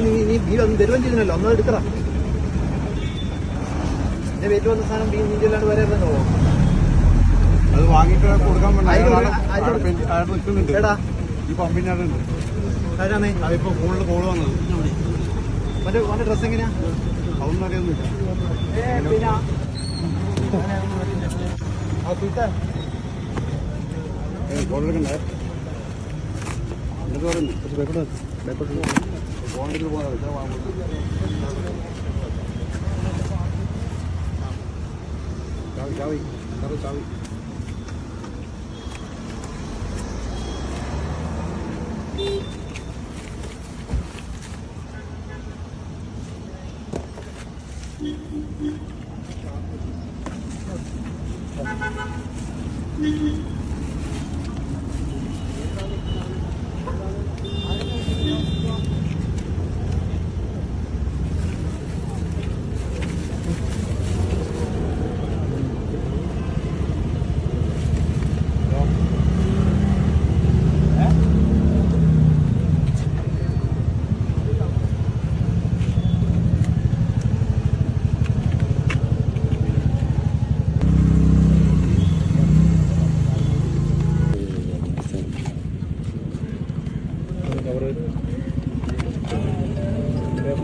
നീ വന്ന് തരുവൻ ചെയ്യുന്നല്ലോ ഒന്നും എടുക്കറ എന്റെ വീട്ടിൽ വന്ന സാധനം നീ അല്ലാണ്ട് വരെ അത് വാങ്ങിട്ട് കൊടുക്കാൻ എടാ ഈ പമ്പിനാടുണ്ട് ആരാണേ അതിപ്പോ ഫോണിൽ കോള് വന്നത് മറ്റേ ഡ്രസ് എങ്ങനെയാ അതൊന്നും അറിയുന്നില്ല കോളെടുക്കണ്ടേ എന്നിട്ട് പറഞ്ഞു കുറച്ച് ബേക്കോട്ട് ഫോണിലേക്ക് പോകാതെ ചാവി ചാവി ചാവി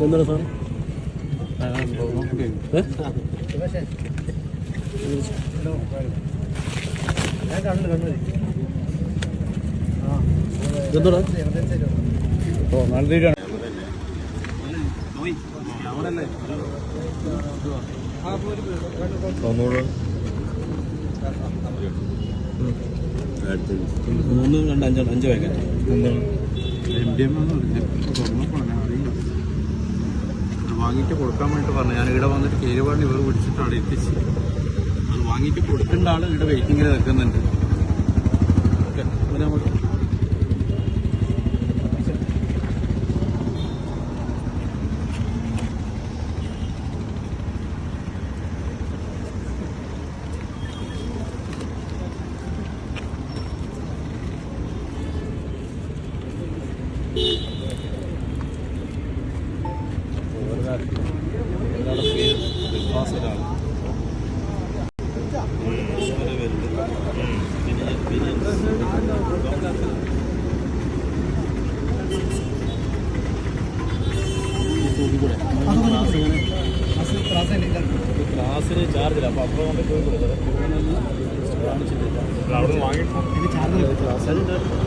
എന്താണ് സാർ ഇതെന്താ ഓ നല്ല രീതിയാണ് ഒന്നുകൂടെ 3, 2, 5 പാക്കറ്റ് എന്താണ് വാങ്ങിയിട്ട് കൊടുക്കാൻ വേണ്ടിയിട്ട് പറഞ്ഞു. ഞാൻ ഇവിടെ വന്നിട്ട് കേരുപാടിന് ഇവർ പിടിച്ചിട്ട് അവിടെ എത്തിച്ച് അത് വാങ്ങിയിട്ട് കൊടുക്കേണ്ട ആൾ ഇവിടെ വെയിറ്റിങ്ങിൽ നിൽക്കുന്നുണ്ട്. ഓക്കെ നമുക്ക് ഒരാളുടെ പേര് വിശ്വാസരാണ് ക്ലാസ്സിന് ചാർജില്ല അപ്പൊ അപ്പോൾ കൊണ്ട് പോയി കൊടുത്തത് അവിടെ വാങ്ങിയിട്ട് ചാർജ് ക്ലാസ്